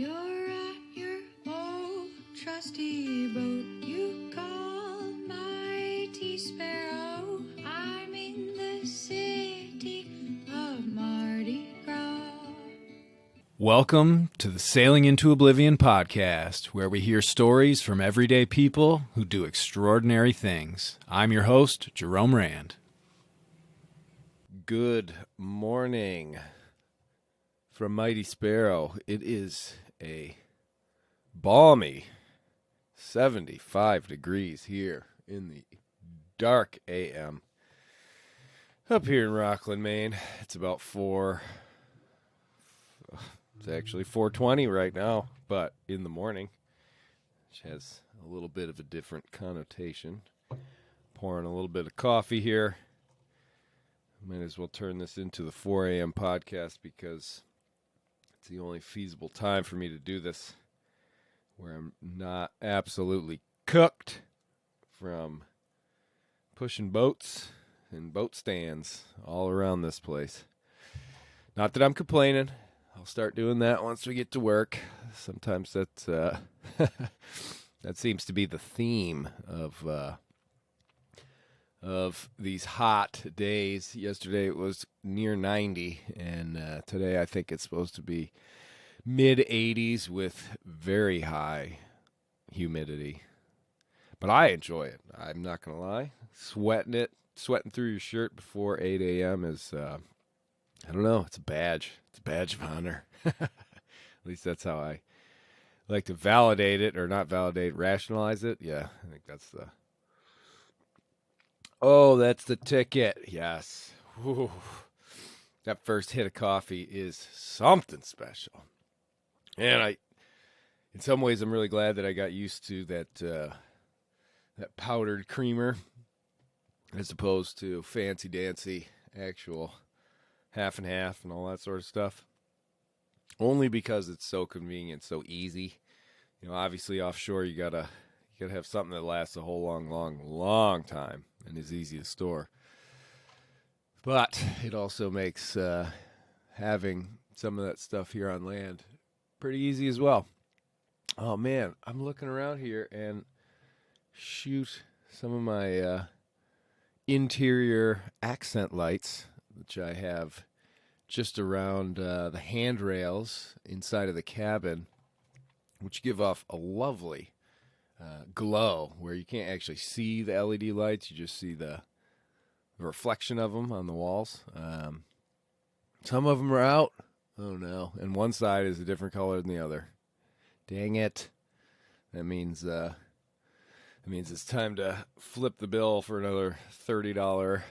You're at your old trusty boat you call Mighty Sparrow. I'm in the city of Mardi Gras. Welcome to the Sailing into Oblivion podcast, where we hear stories from everyday people who do extraordinary things. I'm your host, Jerome Rand. Good morning from Mighty Sparrow. It is a balmy 75 degrees here in the dark AM up here in Rockland, Maine. It's about it's actually 4:20 right now, but in the morning, which has a little bit of a different connotation. Pouring a little bit of coffee here. Might as well turn this into the 4 a.m. podcast because it's the only feasible time for me to do this where I'm not absolutely cooked from pushing boats and boat stands all around this place. Not that I'm complaining. I'll start doing that once we get to work. Sometimes that's that seems to be the theme of these hot days. Yesterday it was near 90, and today I think it's supposed to be mid-80s with very high humidity. But I enjoy it. I'm not going to lie. Sweating through your shirt before 8 a.m. is, I don't know, it's a badge. It's a badge of honor. At least that's how I like to validate it, or not validate, rationalize it. Yeah, I think that's the... Oh, that's the ticket. Yes. Whew. That first hit of coffee is something special. And in some ways, I'm really glad that I got used to that powdered creamer as opposed to fancy-dancy actual half and half and all that sort of stuff. Only because it's so convenient, so easy. You know, obviously offshore, you gotta have something that lasts a whole long time and is easy to store. But it also makes having some of that stuff here on land pretty easy as well. Oh man, I'm looking around here and shoot, some of my interior accent lights, which I have just around the handrails inside of the cabin, which give off a lovely glow where you can't actually see the LED lights. You just see the reflection of them on the walls. Some of them are out. Oh no. And one side is a different color than the other. Dang it. That means it's time to flip the bill for another $30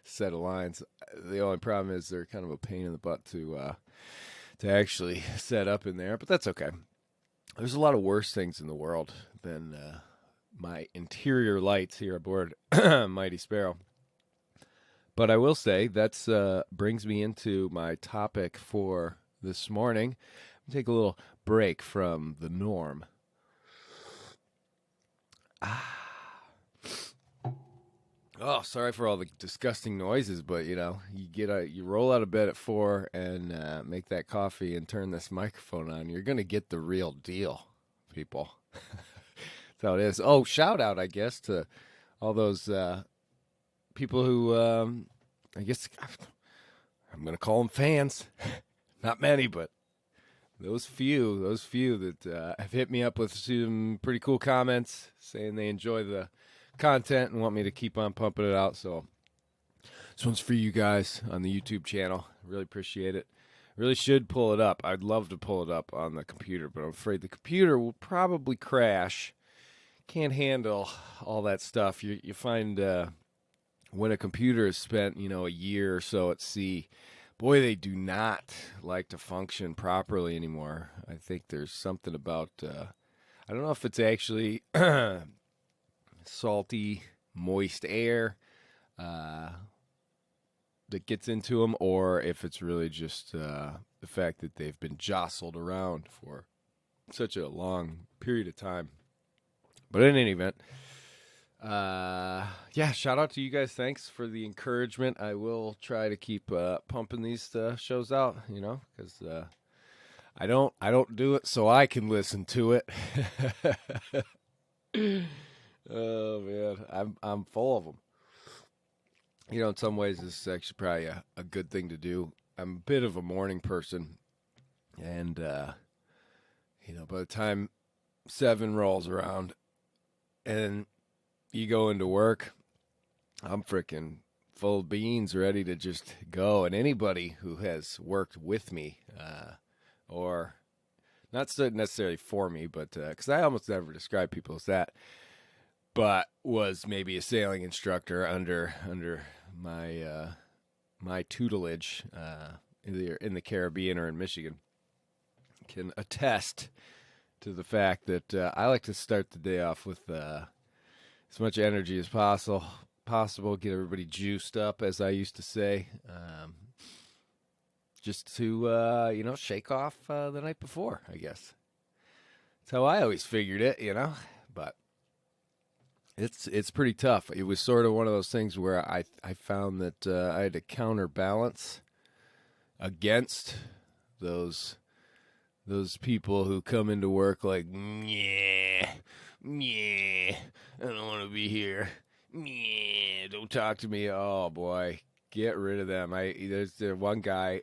set of lines. The only problem is they're kind of a pain in the butt to actually set up in there, but that's okay. There's a lot of worse things in the world than my interior lights here aboard Mighty Sparrow. But I will say that's brings me into my topic for this morning. I'll take a little break from the norm. Oh, sorry for all the disgusting noises, but you roll out of bed at 4 and make that coffee and turn this microphone on. You're gonna get the real deal, people. That's how it is. Oh, shout out, I guess, to all those people who I guess I'm gonna call them fans. Not many, but those few that have hit me up with some pretty cool comments saying they enjoy the content and want me to keep on pumping it out. So this one's for you guys on the YouTube channel. Really appreciate it. Really should pull it up. I'd love to pull it up on the computer, but I'm afraid the computer will probably crash. Can't handle all that stuff. You find when a computer has spent a year or so at sea, boy, they do not like to function properly anymore. I think there's something about I don't know if it's actually salty, moist air that gets into them, or if it's really just the fact that they've been jostled around for such a long period of time. But in any event, shout out to you guys. Thanks for the encouragement. I will try to keep pumping these shows out, because I don't do it so I can listen to it. Oh man, I'm full of them. In some ways, this is actually probably a good thing to do. I'm a bit of a morning person, and by the time 7 rolls around and you go into work, I'm freaking full of beans, ready to just go. And anybody who has worked with me, or not necessarily for me, but because I almost never describe people as that, but was maybe a sailing instructor under my tutelage, either in the Caribbean or in Michigan, can attest to the fact that I like to start the day off with as much energy as possible, get everybody juiced up, as I used to say, just to shake off the night before, I guess. That's how I always figured it, but it's pretty tough. It was sort of one of those things where I found that I had to counterbalance against those people who come into work like, yeah, I don't want to be here. Yeah, don't talk to me. Oh boy, get rid of them. There's one guy,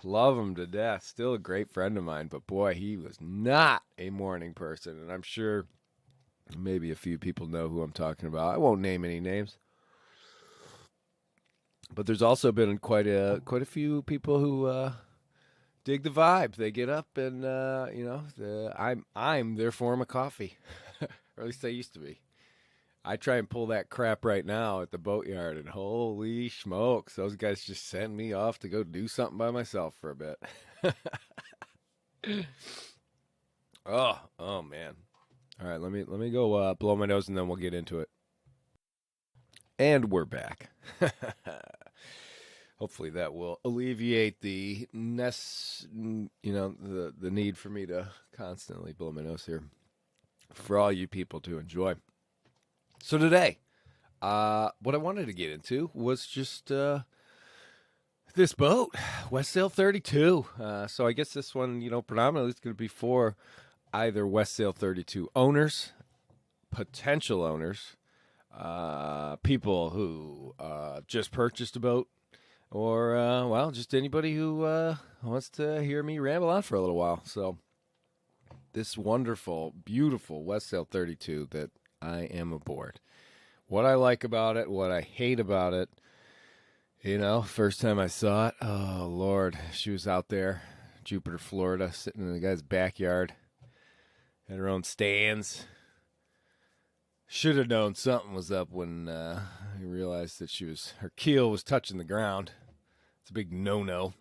love him to death. Still a great friend of mine, but boy, he was not a morning person, and I'm sure maybe a few people know who I'm talking about. I won't name any names. But there's also been quite a few people who dig the vibe. They get up and I'm their form of coffee, or at least I used to be. I try and pull that crap right now at the boatyard, and holy smokes, those guys just send me off to go do something by myself for a bit. Oh man. All right, let me go blow my nose, and then we'll get into it. And we're back. Hopefully that will alleviate the the need for me to constantly blow my nose here, for all you people to enjoy. So today, what I wanted to get into was just this boat, Westsail 32. So I guess this one, predominantly is going to be for either Westsail 32 owners, potential owners, people who just purchased a boat, or, just anybody who wants to hear me ramble on for a little while. So this wonderful, beautiful Westsail 32 that I am aboard. What I like about it, what I hate about it, first time I saw it, oh, Lord, she was out there, Jupiter, Florida, sitting in the guy's backyard, had her own stands. Should have known something was up when I realized that her keel was touching the ground. It's a big no-no.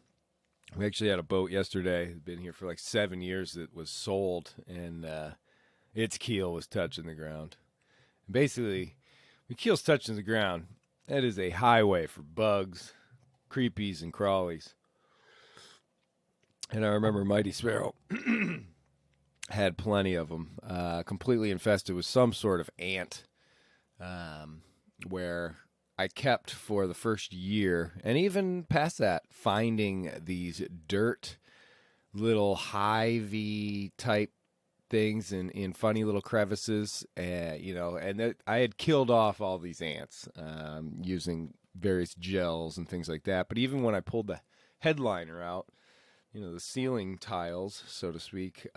We actually had a boat yesterday, it's been here for like 7 years, that was sold, and its keel was touching the ground. And basically, when keel's touching the ground, that is a highway for bugs, creepies, and crawlies. And I remember Mighty Sparrow had plenty of them, completely infested with some sort of ant, where I kept for the first year, and even past that, finding these dirt little hivey type things in funny little crevices, and I had killed off all these ants using various gels and things like that. But even when I pulled the headliner out, the ceiling tiles, so to speak,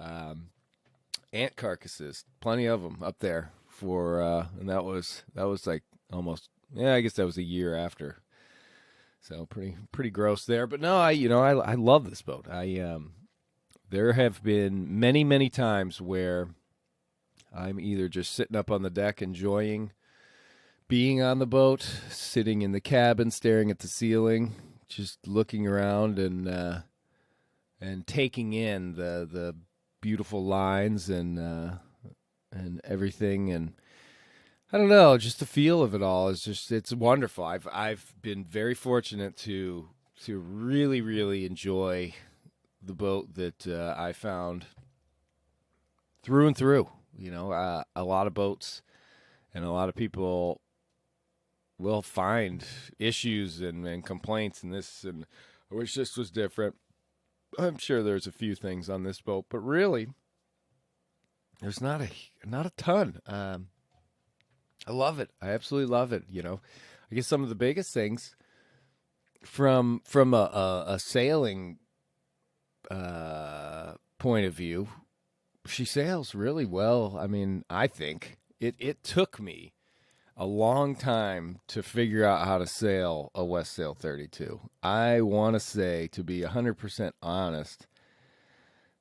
ant carcasses, plenty of them up there and that was like almost, I guess that was a year after. So pretty gross there. But no, I love this boat. There have been many, many times where I'm either just sitting up on the deck enjoying being on the boat, sitting in the cabin staring at the ceiling, just looking around and taking in the beautiful lines and everything, and I don't know, just the feel of it all it's wonderful. I've been very fortunate to really, really enjoy the boat that I found through and through. A lot of boats and a lot of people will find issues and complaints and this, and I wish this was different. I'm sure there's a few things on this boat, but really, there's not a ton. I love it. I absolutely love it. I guess some of the biggest things from a sailing point of view, she sails really well. I mean, I think it took me a long time to figure out how to sail a Westsail 32. I want to say, to be 100% honest,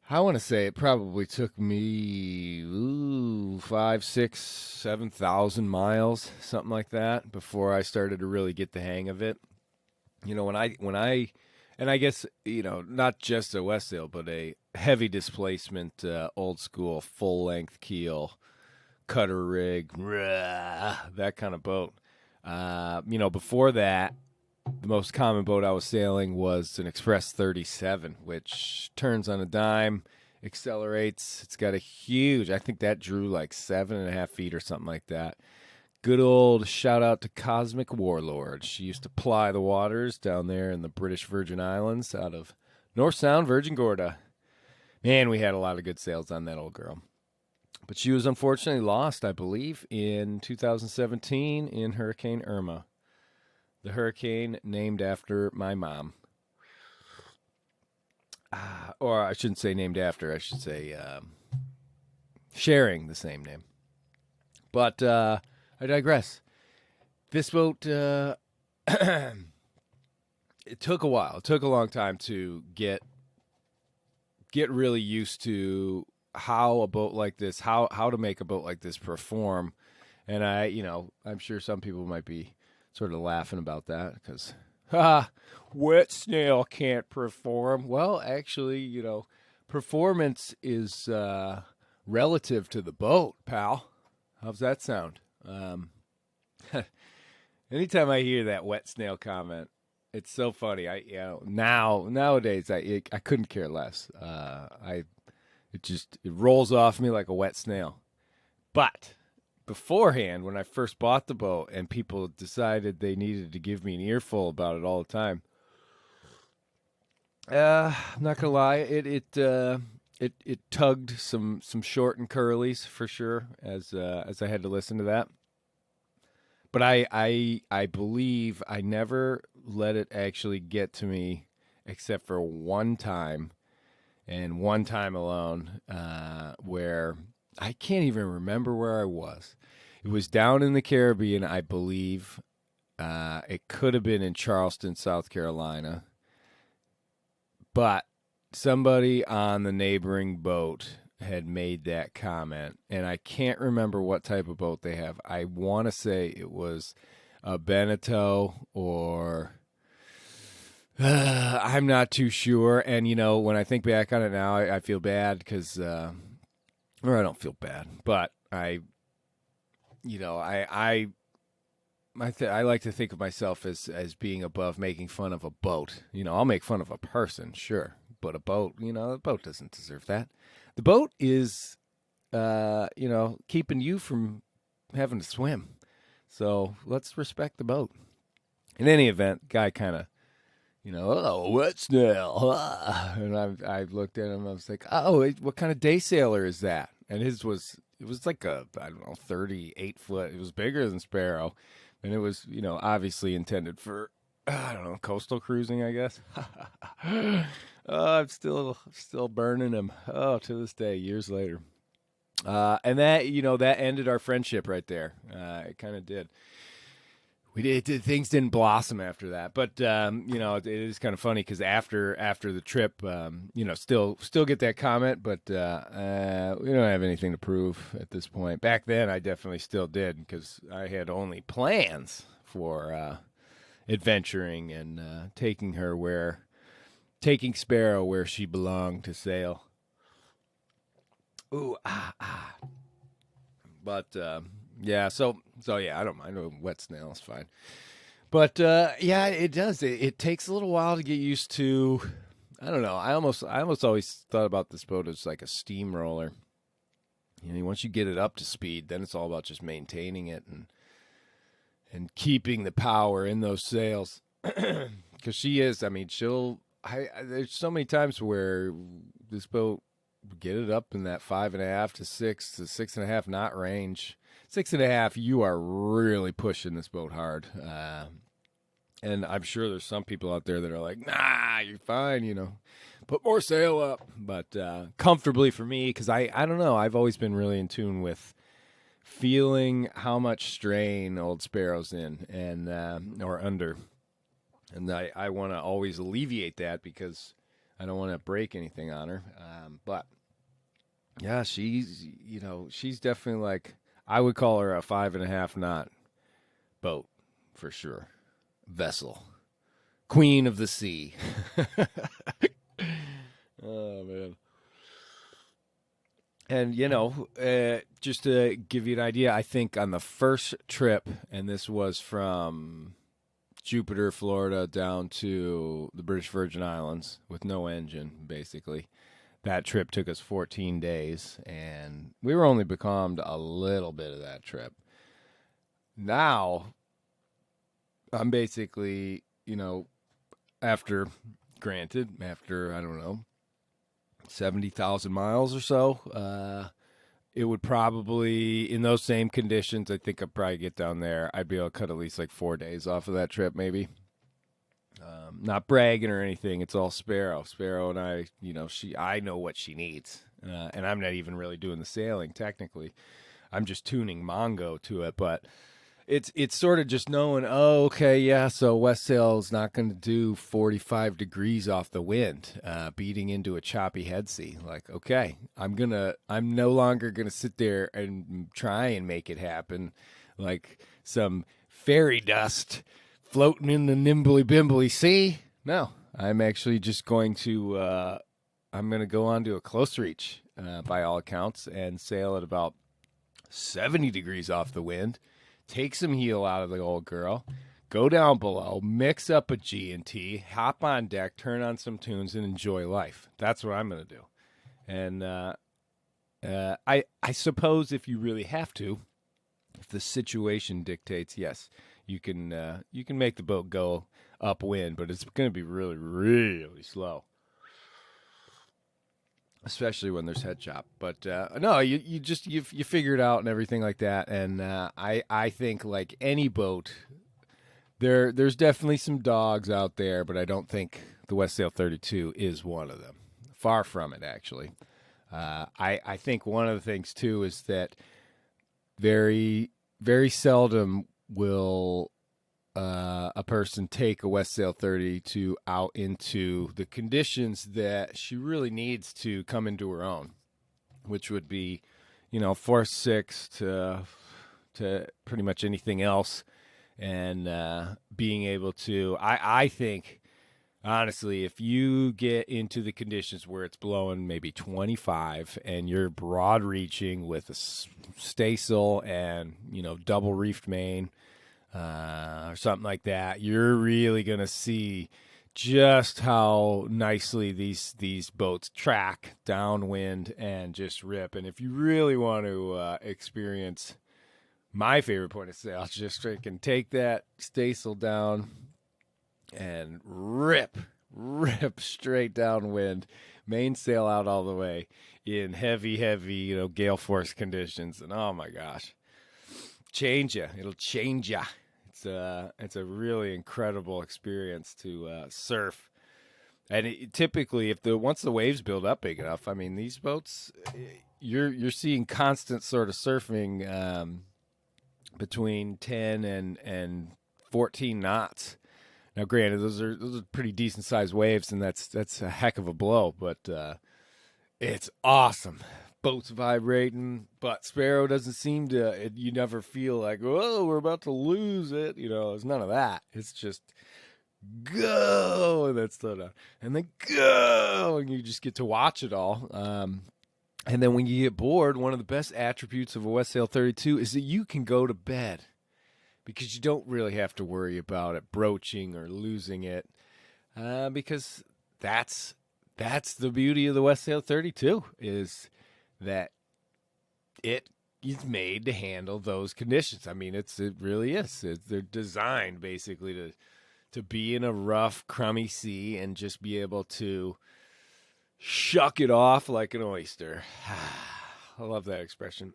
I want to say it probably took me 5, 6, 7,000 miles, something like that, before I started to really get the hang of it. And I guess, not just a Westsail, but a heavy displacement, old school, full length keel, cutter rig, that kind of boat. Before that, the most common boat I was sailing was an Express 37, which turns on a dime, accelerates. It's got a huge, I think that drew like 7.5 feet or something like that. Good old shout out to Cosmic Warlord. She used to ply the waters down there in the British Virgin Islands out of North Sound, Virgin Gorda. Man, we had a lot of good sails on that old girl. But she was unfortunately lost, I believe, in 2017 in Hurricane Irma. The hurricane named after my mom. Or I shouldn't say named after. I should say sharing the same name. But I digress. This boat, it took a while. It took a long time to get really used to how a boat like this, how to make a boat like this perform. And I'm sure some people might be sort of laughing about that because, Westsail can't perform. Well, actually, performance is relative to the boat, pal. How's that sound? Anytime I hear that Westsail comment, it's so funny. Nowadays I couldn't care less. It rolls off me like a wet snail. But beforehand, when I first bought the boat and people decided they needed to give me an earful about it all the time, I'm not gonna lie, it tugged some short and curlies for sure as I had to listen to that. But I believe I never let it actually get to me except for one time, and one time alone, where I can't even remember where I was. It was down in the Caribbean, I believe. It could have been in Charleston, South Carolina. But somebody on the neighboring boat had made that comment, and I can't remember what type of boat they have. I want to say it was a Beneteau or I'm not too sure. And, when I think back on it now, I feel bad because, or I don't feel bad, but I like to think of myself as being above making fun of a boat. I'll make fun of a person, sure, but a boat, a boat doesn't deserve that. The boat is, keeping you from having to swim. So let's respect the boat. In any event, guy kind of, what's now? And I looked at him. I was like, oh, what kind of day sailor is that? And it was like a, I don't know, 38 foot. It was bigger than Sparrow. And it was, obviously intended for, I don't know, coastal cruising, I guess. I'm still burning him. Oh, to this day, years later. And that, that ended our friendship right there. It kind of did. Things didn't blossom after that, but it is kind of funny because after the trip, still get that comment, but we don't have anything to prove at this point. Back then, I definitely still did because I had only plans for adventuring and taking Sparrow where she belonged to sail. Ooh, but. Yeah, so yeah, I don't mind. A wet snail is fine. But yeah, it does. It takes a little while to get used to. I don't know. I almost always thought about this boat as like a steamroller. Once you get it up to speed, then it's all about just maintaining it and keeping the power in those sails. Because she is. I mean, there's so many times where this boat get it up in that 5.5 to 6.5 knot range. 6.5, you are really pushing this boat hard. And I'm sure there's some people out there that are like, nah, you're fine, put more sail up. But comfortably for me, because I don't know, I've always been really in tune with feeling how much strain Old Sparrow's in and or under. And I want to always alleviate that because I don't want to break anything on her. But yeah, she's definitely like, I would call her a 5.5 knot boat for sure. Vessel. Queen of the sea. Oh, man. And, just to give you an idea, I think on the first trip, and this was from Jupiter, Florida, down to the British Virgin Islands with no engine, basically. That trip took us 14 days, and we were only becalmed a little bit of that trip. Now, I'm basically, after, I don't know, 70,000 miles or so, it would probably, in those same conditions, I think I'd probably get down there. I'd be able to cut at least like 4 days off of that trip, maybe. Not bragging or anything. It's all Sparrow. Sparrow and I, I know what she needs. And I'm not even really doing the sailing, technically. I'm just tuning Mongo to it, but it's sort of just knowing, oh, okay, yeah, so Westsail is not going to do 45 degrees off the wind, beating into a choppy head sea. Like, okay, I'm no longer gonna sit there and try and make it happen like some fairy dust floating in the nimbly bimbly sea. No, I'm actually just going to I'm gonna go on to a close reach, by all accounts, and sail at about 70 degrees off the wind. Take some heel out of the old girl, go down below, mix up a G&T, hop on deck, turn on some tunes, and enjoy life. That's what I'm going to do. And I suppose if you really have to, if the situation dictates, yes, you can make the boat go upwind, but it's going to be really, really slow. Especially when there's head chop, but no, you figure it out and everything like that. And I think like any boat, there's definitely some dogs out there, but I don't think the Westsail 32 is one of them. Far from it, actually. I think one of the things too is that very, very seldom will a person take a Westsail 32 out into the conditions that she really needs to come into her own, which would be, 4-6 to pretty much anything else, and being able to, I think, honestly, if you get into the conditions where it's blowing maybe 25 and you're broad reaching with a staysail and, double reefed main, or something like that, you're really going to see just how nicely these boats track downwind and just rip. And if you really want to experience my favorite point of sail, just freaking take that staysail down and rip straight downwind, mainsail out all the way in heavy, gale force conditions. And oh my gosh, it'll change ya. It's a really incredible experience to surf, and typically, once the waves build up big enough, I mean, these boats, you're seeing constant sort of surfing between 10 and 14 knots. Now, granted, those are pretty decent sized waves, and that's a heck of a blow, but it's awesome. Boats vibrating, but Sparrow doesn't seem to, you never feel like, oh, we're about to lose it. There's none of that. It's just go, and then slow down, and then go, and you just get to watch it all. And then when you get bored, one of the best attributes of a Westsail 32 is that you can go to bed because you don't really have to worry about it broaching or losing it, because that's the beauty of the Westsail 32 is that it is made to handle those conditions. I mean, it really is. They're designed basically to be in a rough, crummy sea and just be able to shuck it off like an oyster. I love that expression.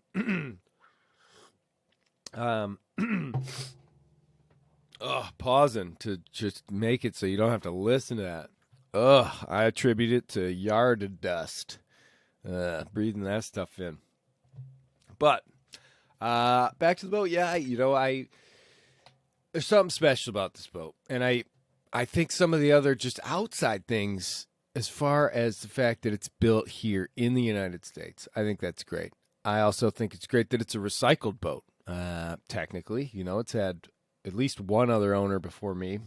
Pausing to just make it so you don't have to listen to that. I attribute it to yard dust. Breathing that stuff in. But back to the boat. Yeah, there's something special about this boat, and I think some of the other just outside things, as far as the fact that it's built here in the United States, I think that's great. I also think it's great that it's a recycled boat. Technically, it's had at least one other owner before me,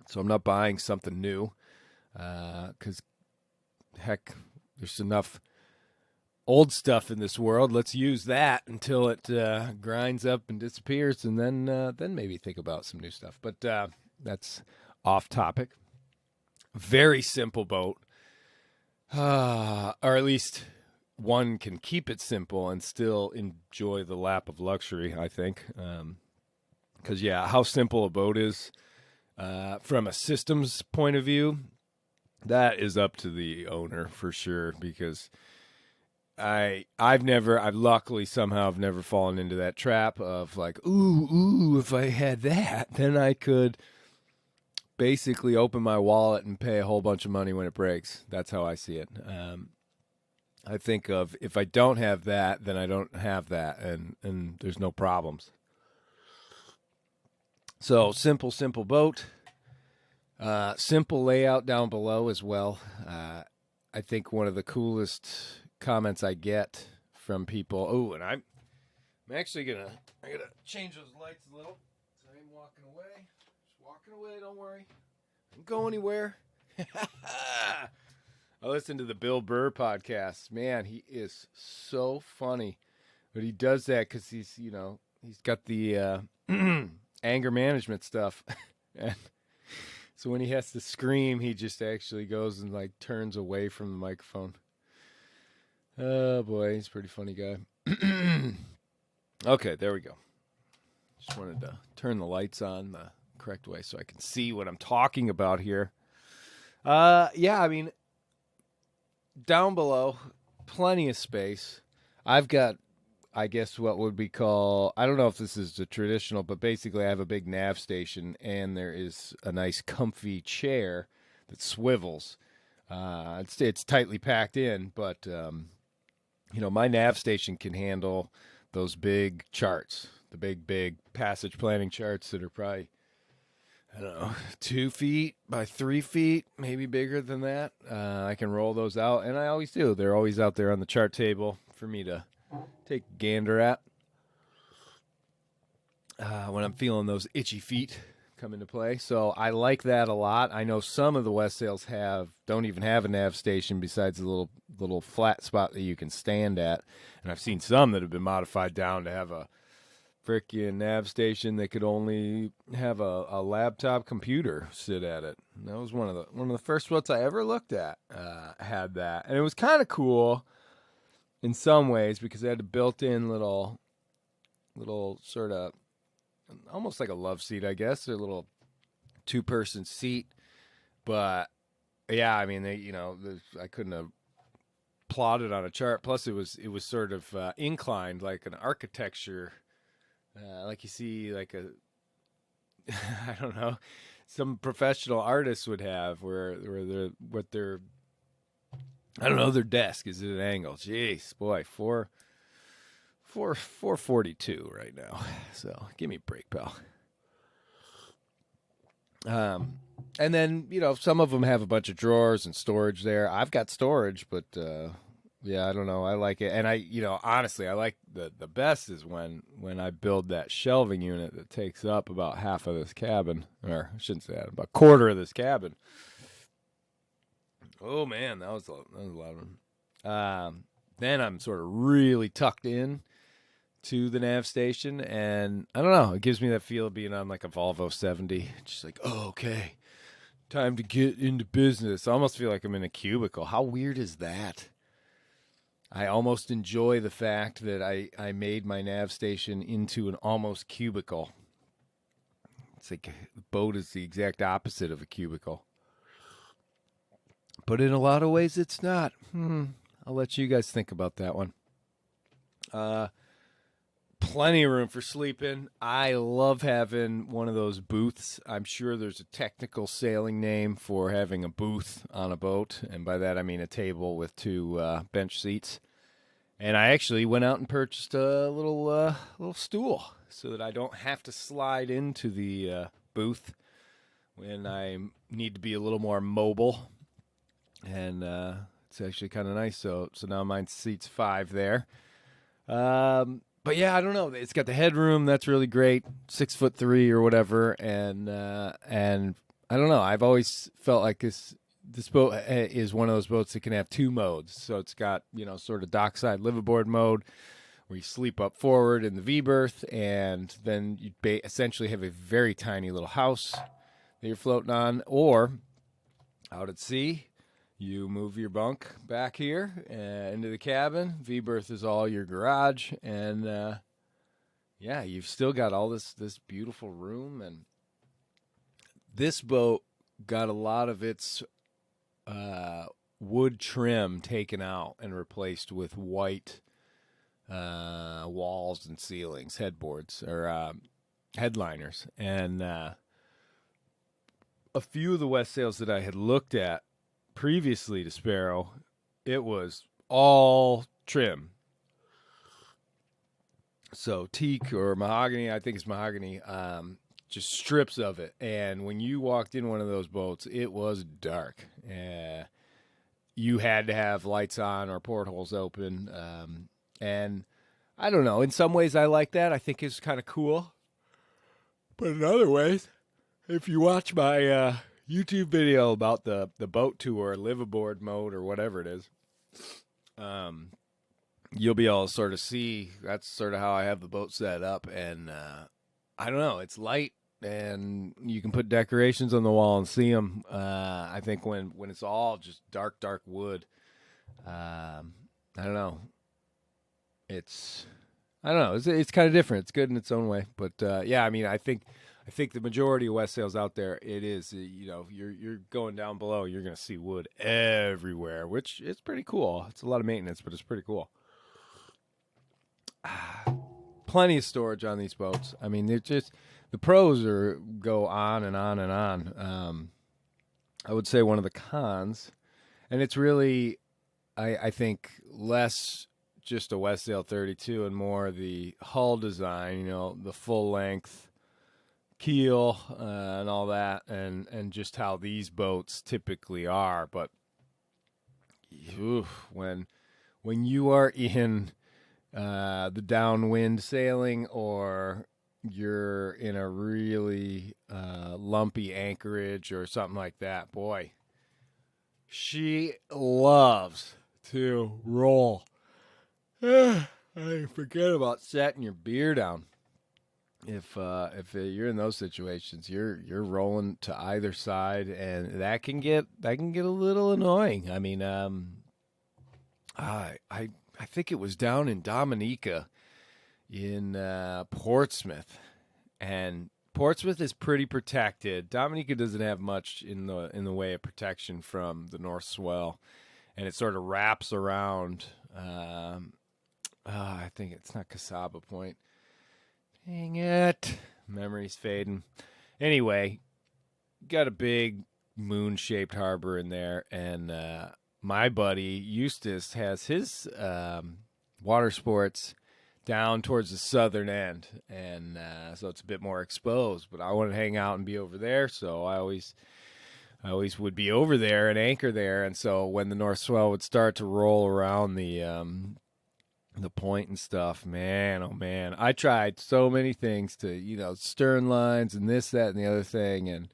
so I'm not buying something new. Because, heck, there's enough old stuff in this world. Let's use that until it grinds up and disappears, and then maybe think about some new stuff. But that's off topic. Very simple boat, or at least one can keep it simple and still enjoy the lap of luxury, I think. Because, how simple a boat is from a systems point of view, that is up to the owner for sure, because I've luckily somehow have never fallen into that trap of like, ooh, if I had that, then I could basically open my wallet and pay a whole bunch of money when it breaks. That's how I see it. I think of, if I don't have that, then I don't have that, and there's no problems. So simple boat. Simple layout down below as well. I think one of the coolest comments I get from people. Oh, and I'm actually I gotta change those lights a little. So I'm walking away. Just walking away. Don't worry. Don't go anywhere. I listened to the Bill Burr podcast. Man, he is so funny, but he does that because he's got the anger management stuff. And so when he has to scream, he just actually goes and like turns away from the microphone. Oh boy, he's a pretty funny guy. Okay, there we go. Just wanted to turn the lights on the correct way so I can see what I'm talking about here. Down below, plenty of space. I've got, I guess, what would be called, I don't know if this is the traditional, but basically I have a big nav station, and there is a nice comfy chair that swivels. It's tightly packed in, but my nav station can handle those big charts, the big passage planning charts that are probably, 2 feet by 3 feet, maybe bigger than that. I can roll those out, and I always do. They're always out there on the chart table for me to take a gander at when I'm feeling those itchy feet come into play. So I like that a lot. I know some of the Westsails don't even have a nav station besides a little flat spot that you can stand at. And I've seen some that have been modified down to have a freaking nav station that could only have a laptop computer sit at it. And that was one of the first boats I ever looked at had that, and it was kind of cool in some ways because it had a built-in little sort of almost like a love seat, I guess, a little 2-person seat. But yeah, I mean, I couldn't have plotted on a chart. Plus, it was sort of inclined, like an architecture. Like you see, like I don't know, some professional artists would have, where their their desk is at an angle. Jeez, boy, 442 right now. So give me a break, pal. And then some of them have a bunch of drawers and storage there. I've got storage, but yeah, I don't know. I like it. And honestly, I like the best is when I build that shelving unit that takes up about half of this cabin, or I shouldn't say that, about a quarter of this cabin. Oh man, that was a loud one. Then I'm sort of really tucked in to the nav station, and I don't know, it gives me that feel of being on like a Volvo 70. Just like, oh, okay, time to get into business. I almost feel like I'm in a cubicle. How weird is that? I almost enjoy the fact that I made my nav station into an almost cubicle. It's like the boat is the exact opposite of a cubicle. But in a lot of ways, it's not. I'll let you guys think about that one. Plenty of room for sleeping. I love having one of those booths. I'm sure there's a technical sailing name for having a booth on a boat, and by that I mean a table with two bench seats. And I actually went out and purchased a little stool so that I don't have to slide into the booth when I need to be a little more mobile. And it's actually kind of nice. So now mine seats 5 there. But yeah, I don't know. It's got the headroom. That's really great. 6'3" or whatever. And I don't know. I've always felt like this boat is one of those boats that can have 2 modes. So it's got, sort of dockside liveaboard mode where you sleep up forward in the V berth, and then you essentially have a very tiny little house that you're floating on. Or out at sea, you move your bunk back here into the cabin. V berth is all your garage, and you've still got all this beautiful room. And this boat got a lot of its wood trim taken out and replaced with white walls and ceilings, headboards or headliners, and a few of the Westsails that I had looked at previously to Sparrow, it was all trim. So teak or mahogany, I think it's mahogany, just strips of it. And when you walked in one of those boats, it was dark. You had to have lights on or portholes open. And I don't know, in some ways I like that. I think it's kind of cool. But in other ways, if you watch my YouTube video about the boat tour, liveaboard mode, or whatever it is, you'll be able to sort of see that's sort of how I have the boat set up. And I don't know, it's light, and you can put decorations on the wall and see them. I think when it's all just dark wood, I don't know. It's kind of different. It's good in its own way. But I mean, I think the majority of Westsails out there, it is, you're going down below, you're going to see wood everywhere, which is pretty cool. It's a lot of maintenance, but it's pretty cool. Plenty of storage on these boats. I mean, they're just, the pros go on and on and on. I would say one of the cons, and it's really, I think, less just a Westsail 32 and more the hull design, the full length keel and all that, and just how these boats typically are. But when you are in the downwind sailing, or you're in a really lumpy anchorage or something like that, boy, she loves to roll. I forget about setting your beer down. If you're in those situations, you're rolling to either side, and that can get a little annoying. I mean, I think it was down in Dominica, in Portsmouth, and Portsmouth is pretty protected. Dominica doesn't have much in the way of protection from the north swell, and it sort of wraps around. I think it's not Casaba Point. Dang it. Memory's fading. Anyway, got a big moon-shaped harbor in there, and my buddy Eustace has his water sports down towards the southern end, and so it's a bit more exposed. But I want to hang out and be over there, so I always would be over there and anchor there. And so when the north swell would start to roll around the point and stuff, man, oh man, I tried so many things to, stern lines and this, that, and the other thing, and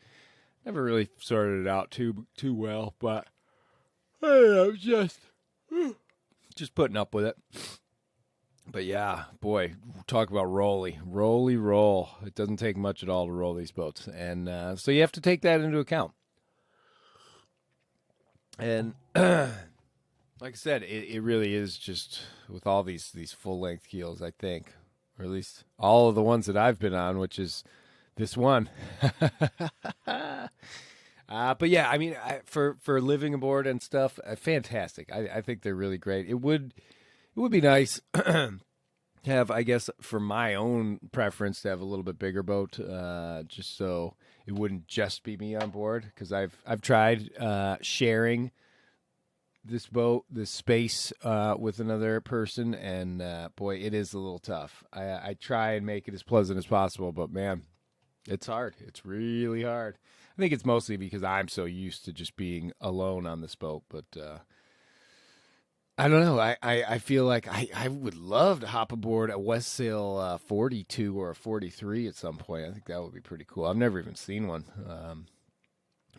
never really sorted it out too well. But I was just putting up with it. But yeah, boy, talk about roll. It doesn't take much at all to roll these boats, and so you have to take that into account. And like I said, it really is just with all these full length keels, I think, or at least all of the ones that I've been on, which is this one. But yeah, I mean, for living aboard and stuff, fantastic. I think they're really great. It would be nice to have, I guess, for my own preference, to have a little bit bigger boat, just so it wouldn't just be me on board. Because I've tried sharing this space with another person, and boy, it is a little tough. I try and make it as pleasant as possible, but man, it's hard. It's really hard. I think it's mostly because I'm so used to just being alone on this boat, but I don't know. I feel like I would love to hop aboard a Westsail 42 or a 43 at some point. I think that would be pretty cool. I've never even seen one,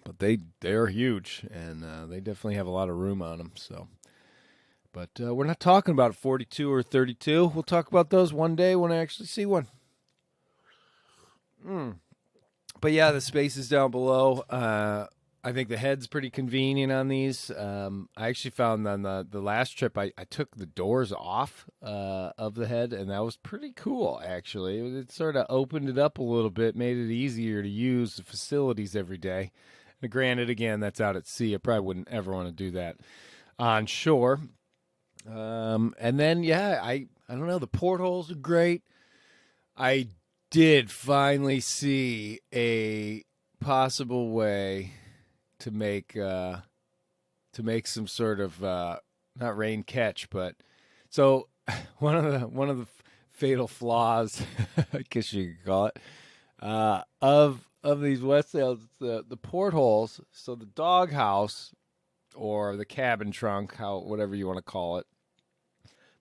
but they're huge, and they definitely have a lot of room on them. So, but we're not talking about 42 or 32. We'll talk about those one day when I actually see one. But yeah, the space is down below. I think the head's pretty convenient on these. I actually found on the last trip, I took the doors off of the head, and that was pretty cool, actually. It sort of opened it up a little bit, made it easier to use the facilities every day. And granted, again, that's out at sea. I probably wouldn't ever want to do that on shore. And then, yeah, I don't know. The portholes are great. I did finally see a possible way to make some sort of not rain catch, but so one of the fatal flaws, I guess you could call it, of these Westsails, the portholes. So the doghouse or the cabin trunk, whatever you want to call it,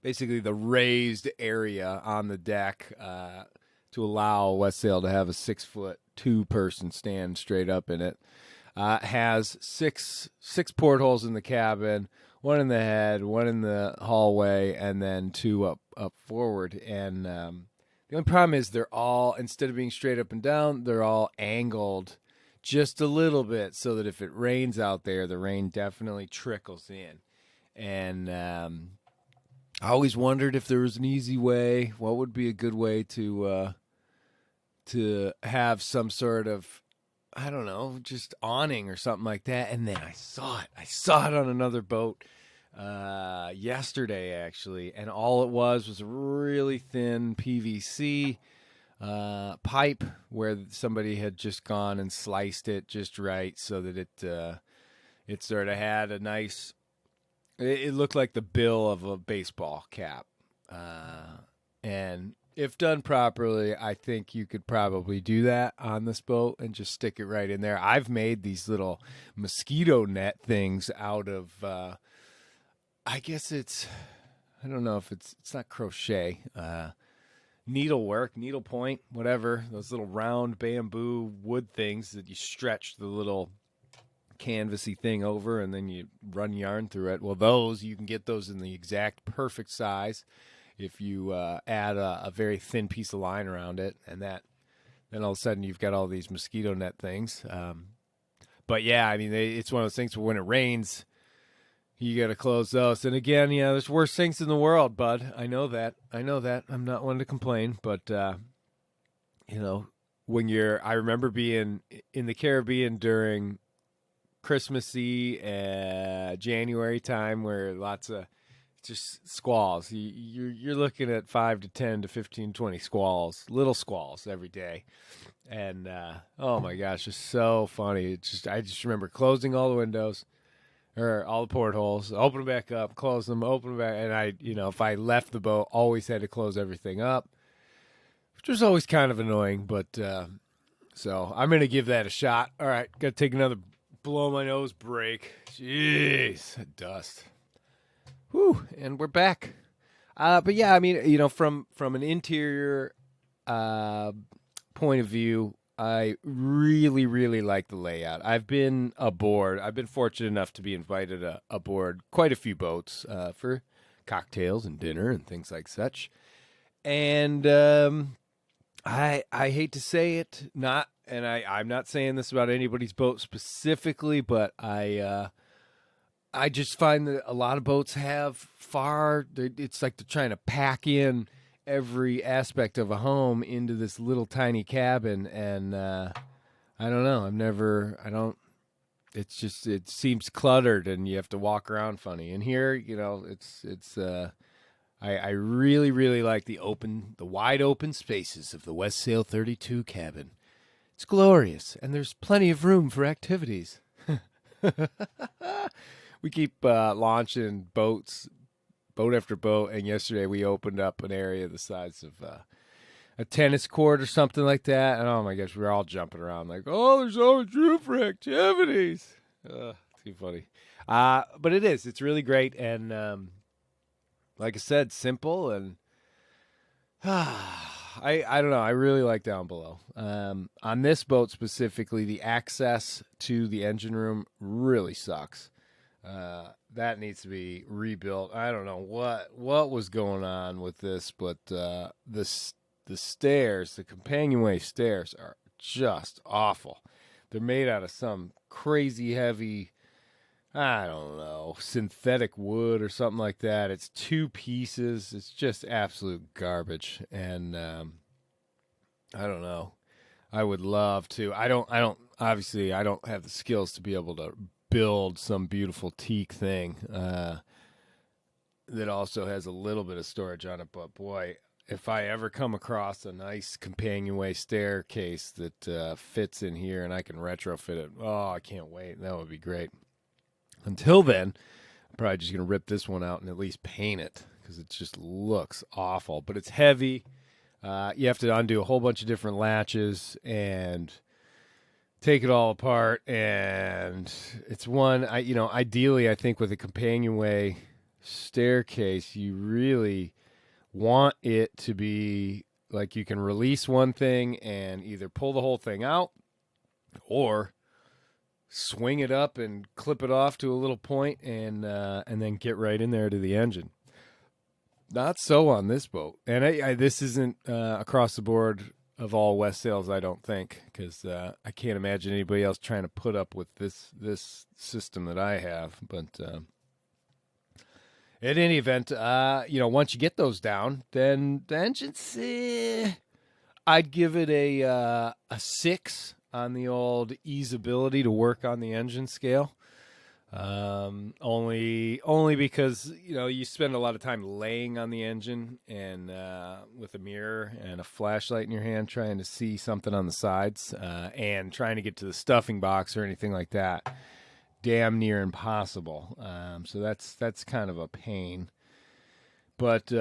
basically the raised area on the deck to allow Westsail to have a 6-foot 2-person stand straight up in it. Has six portholes in the cabin, one in the head, one in the hallway, and then 2 up forward. And the only problem is they're all, instead of being straight up and down, they're all angled just a little bit, so that if it rains out there, the rain definitely trickles in. And I always wondered if there was an easy way. What would be a good way to have some sort of, I don't know, just awning or something like that. And then I saw it on another boat yesterday, actually. And all it was a really thin PVC pipe where somebody had just gone and sliced it just right so that it sort of had a nice, it looked like the bill of a baseball cap. And if done properly, I think you could probably do that on this boat and just stick it right in there. I've made these little mosquito net things out of, I guess I don't know if it's not crochet, needlework, needlepoint, whatever. Those little round bamboo wood things that you stretch the little canvasy thing over and then you run yarn through it. Well, you can get those in the exact perfect size if you add a very thin piece of line around it, and then all of a sudden you've got all these mosquito net things. But yeah, I mean, it's one of those things where when it rains, you got to close those. And again, yeah, there's worse things in the world, bud. I know that. I'm not one to complain, but I remember being in the Caribbean during Christmassy January time, where lots of just squalls. You're looking at 5 to 10 to 15, 20 squalls, little squalls every day. And oh my gosh, it's so funny. I just remember closing all the windows or all the portholes, open them back up, close them, open them back. And if I left the boat, always had to close everything up, which was always kind of annoying. But so I'm going to give that a shot. All right, got to take another blow my nose break. Jeez, that dust. Whew, and we're back. But yeah, I mean, from an interior point of view, I really, really like the layout. I've been fortunate enough to be invited aboard quite a few boats for cocktails and dinner and things like such. And I hate to say it, I'm not saying this about anybody's boat specifically, but I just find that a lot of boats have it's like they're trying to pack in every aspect of a home into this little tiny cabin, and I don't know. It seems cluttered, and you have to walk around funny. And here, I really, really like the wide open spaces of the Westsail 32 cabin. It's glorious, and there's plenty of room for activities. We keep launching boat after boat, and yesterday we opened up an area the size of a tennis court or something like that, and oh my gosh, we were all jumping around like, oh, there's so much room for activities. Too funny. But it's really great, and like I said, simple, and I don't know. I really like down below. On this boat specifically, the access to the engine room really sucks. That needs to be rebuilt. I don't know what was going on with this, but the stairs, the companionway stairs, are just awful. They're made out of some crazy heavy, I don't know, synthetic wood or something like that. It's 2 pieces. It's just absolute garbage. And I don't know. I would love to. I don't have the skills to be able to build some beautiful teak thing that also has a little bit of storage on it. But boy, if I ever come across a nice companionway staircase that fits in here and I can retrofit it, oh, I can't wait. That would be great. Until then, I'm probably just going to rip this one out and at least paint it because it just looks awful. But it's heavy. You have to undo a whole bunch of different latches and take it all apart. And it's ideally, I think with a companionway staircase, you really want it to be like you can release one thing and either pull the whole thing out or swing it up and clip it off to a little point and then get right in there to the engine. Not so on this boat. And this isn't across the board of all Westsails, I don't think, because I can't imagine anybody else trying to put up with this system that I have. But at any event, once you get those down, then the engine's, I'd give it a 6 on the old easeability to work on the engine scale. Only because, you spend a lot of time laying on the engine and with a mirror and a flashlight in your hand trying to see something on the sides and trying to get to the stuffing box or anything like that. Damn near impossible. So that's kind of a pain. But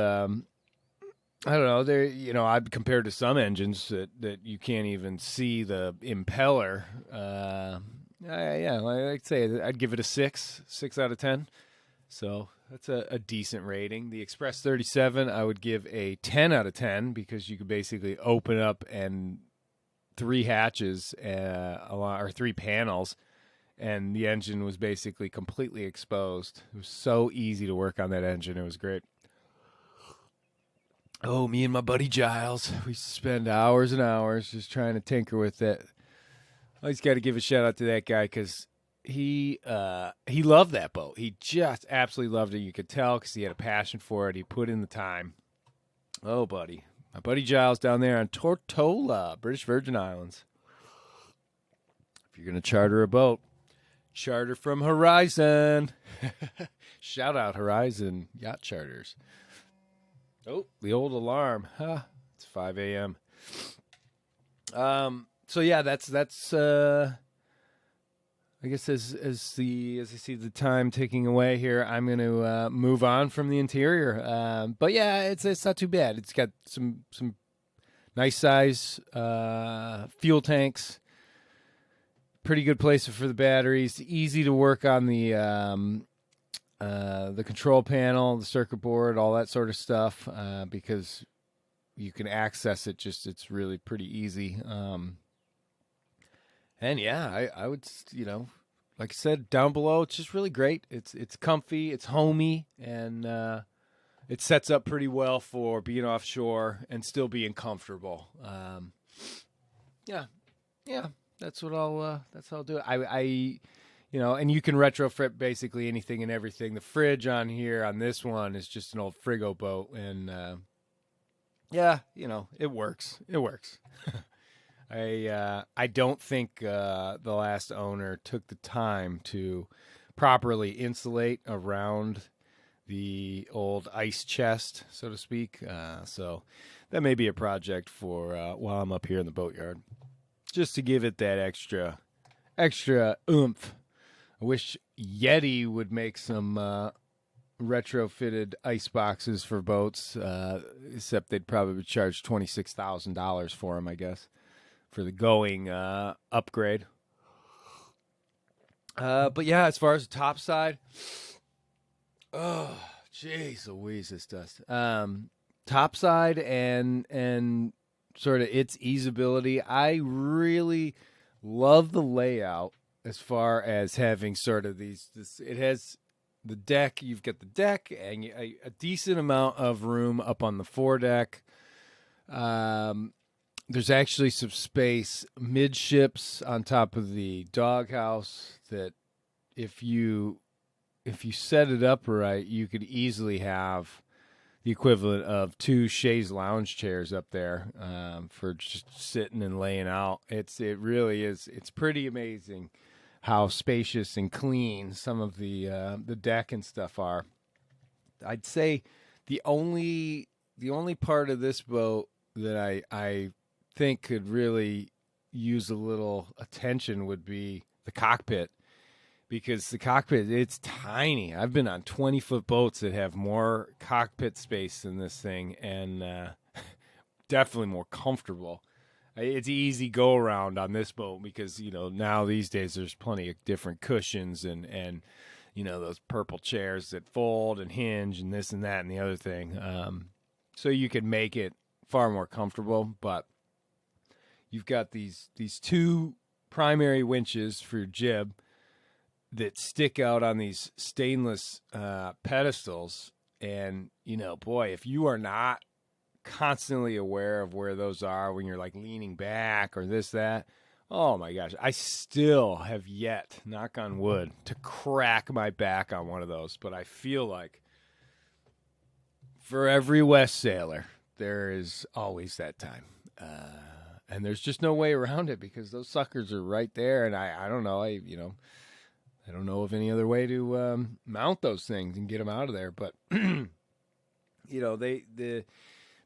I don't know. There, I've compared to some engines that you can't even see the impeller. I'd say I'd give it a 6 out of 10. So that's a decent rating. The Express 37, I would give a 10 out of 10 because you could basically open up and 3 hatches or 3 panels, and the engine was basically completely exposed. It was so easy to work on that engine. It was great. Oh, me and my buddy Giles, we used to spend hours and hours just trying to tinker with it. I just got to give a shout out to that guy because he loved that boat. He just absolutely loved it. You could tell because he had a passion for it. He put in the time. Oh, buddy. My buddy Giles down there on Tortola, British Virgin Islands. If you're going to charter a boat, charter from Horizon. Shout out Horizon Yacht Charters. Oh, the old alarm. It's 5 a.m. So yeah, that's I guess as I see the time ticking away here, I'm going to move on from the interior. But yeah, it's not too bad. It's got some nice size fuel tanks. Pretty good place for the batteries. Easy to work on the control panel, the circuit board, all that sort of stuff, because you can access it. It's really pretty easy. And yeah, I would, like I said, down below, it's just really great. It's comfy, it's homey, and it sets up pretty well for being offshore and still being comfortable. Yeah, that's what that's how I'll do it. I and you can retrofit basically anything and everything. The fridge on here on this one is just an old Frigo boat, and yeah, it works. It works. I don't think the last owner took the time to properly insulate around the old ice chest, so to speak. So that may be a project for while I'm up here in the boatyard, just to give it that extra oomph. I wish Yeti would make some retrofitted ice boxes for boats, except they'd probably charge $26,000 for them, I guess, for the going upgrade. But yeah, as far as the top side, oh, jeez Louise, this dust. Top side and sort of its easeability, I really love the layout as far as having sort of it has the deck. You've got the deck and a decent amount of room up on the foredeck. There's actually some space midships on top of the doghouse that if you set it up right, you could easily have the equivalent of 2 chaise lounge chairs up there for just sitting and laying out. It really is. It's pretty amazing how spacious and clean some of the deck and stuff are. I'd say the only part of this boat that I think could really use a little attention would be the cockpit, because the cockpit, it's tiny. I've been on 20-foot boats that have more cockpit space than this thing, and definitely more comfortable. It's easy go around on this boat because, now these days there's plenty of different cushions and those purple chairs that fold and hinge and this and that and the other thing. So you can make it far more comfortable, but you've got these 2 primary winches for your jib that stick out on these stainless pedestals. And, boy, if you are not constantly aware of where those are when you're like leaning back or this, that, oh my gosh, I still have yet, knock on wood, to crack my back on one of those. But I feel like for every Westsailer, there is always that time. And there's just no way around it because those suckers are right there. And I don't know, I don't know of any other way to mount those things and get them out of there. But,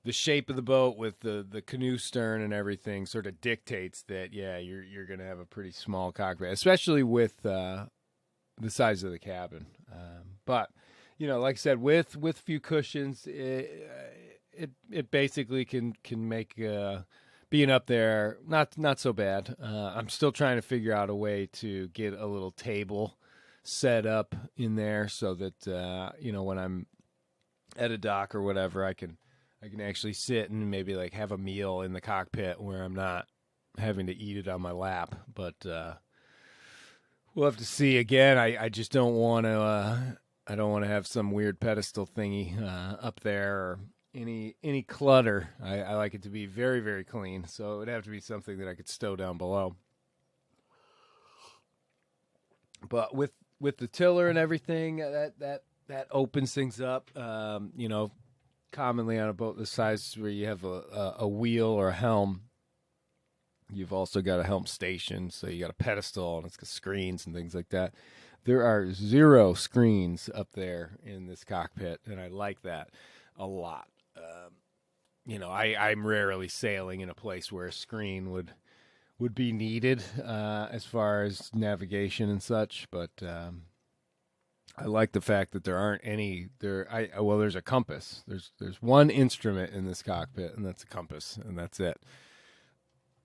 the shape of the boat with the canoe stern and everything sort of dictates that, yeah, you're going to have a pretty small cockpit, especially with the size of the cabin. But, like I said, with a few cushions, it basically can make being up there not so bad. I'm still trying to figure out a way to get a little table set up in there so that when I'm at a dock or whatever, I can actually sit and maybe like have a meal in the cockpit where I'm not having to eat it on my lap. But we'll have to see. Again, I just don't want to. I don't want to have some weird pedestal thingy up there or any clutter. I like it to be very, very clean. So it would have to be something that I could stow down below. But with the tiller and everything, that opens things up. Commonly on a boat this size where you have a wheel or a helm, you've also got a helm station. So you got a pedestal and it's got screens and things like that. There are 0 screens up there in this cockpit, and I like that a lot. I'm rarely sailing in a place where a screen would be needed as far as navigation and such, but I like the fact that there aren't any there. There's a compass. There's one instrument in this cockpit, and that's a compass, and that's it.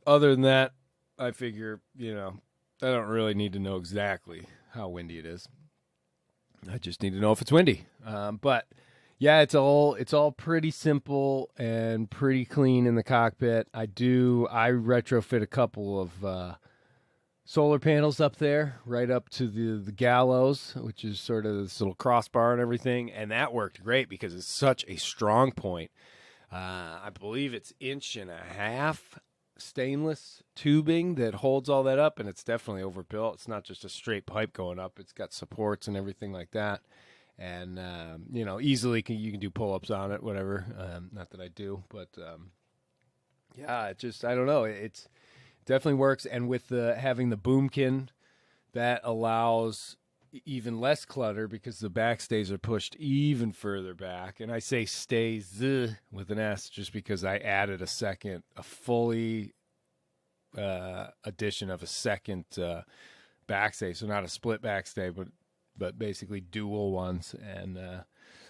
Other than that, I figure I don't really need to know exactly how windy it is. I just need to know if it's windy. But yeah, it's all pretty simple and pretty clean in the cockpit. I retrofit a couple of solar panels up there, right up to the gallows, which is sort of this little crossbar and everything, and that worked great because it's such a strong point. I believe it's 1.5 inch stainless tubing that holds all that up, and it's definitely overbuilt. It's not just a straight pipe going up. It's got supports and everything like that. And, easily you can do pull-ups on it, whatever. Not that I do, but yeah, I don't know. It definitely works. And with having the boomkin, that allows even less clutter because the backstays are pushed even further back. And I say stays with an S just because I added a fully addition of a second backstay. So not a split backstay, but basically dual ones. And I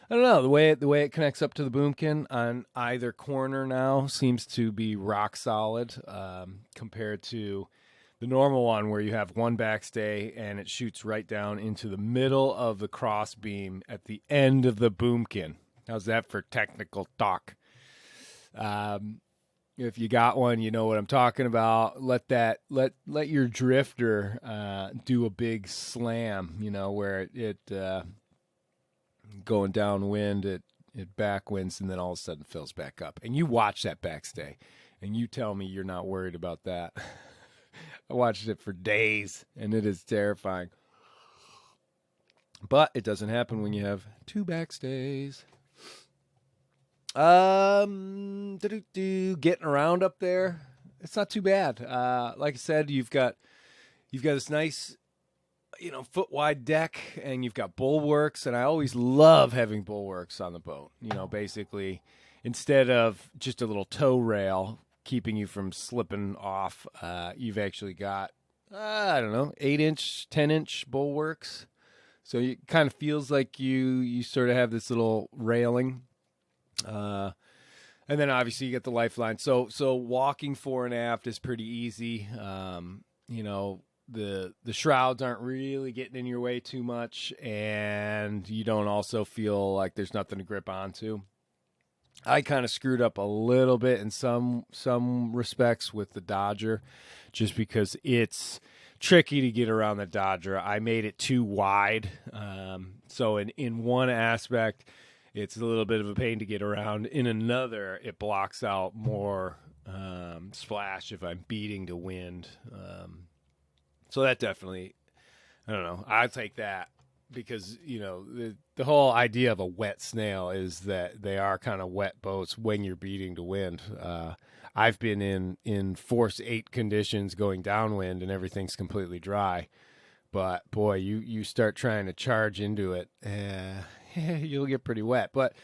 don't know, the way it connects up to the boomkin on either corner now seems to be rock solid compared to the normal one where you have one backstay and it shoots right down into the middle of the cross beam at the end of the boomkin. How's that for technical talk? If you got one, you know what I'm talking about. Let your drifter do a big slam, where it going downwind, it backwinds, and then all of a sudden fills back up. And you watch that backstay, and you tell me you're not worried about that. I watched it for days, and it is terrifying. But it doesn't happen when you have two backstays. Getting around up there, it's not too bad. Like I said, you've got this nice, foot wide deck, and you've got bulwarks, and I always love having bulwarks on the boat. Basically, instead of just a little tow rail keeping you from slipping off, you've actually got 8-inch, 10-inch bulwarks. So it kind of feels like you sort of have this little railing. And then obviously you get the lifeline. So walking fore and aft is pretty easy. The shrouds aren't really getting in your way too much, and you don't also feel like there's nothing to grip onto. I kind of screwed up a little bit in some respects with the Dodger, just because it's tricky to get around the Dodger. I made it too wide. So in one aspect, it's a little bit of a pain to get around. In another, it blocks out more splash if I'm beating to wind. So that definitely, I don't know. I take that because, the whole idea of a wet snail is that they are kind of wet boats when you're beating to wind. I've been in force 8 conditions going downwind and everything's completely dry. But, boy, you start trying to charge into it, you'll get pretty wet. But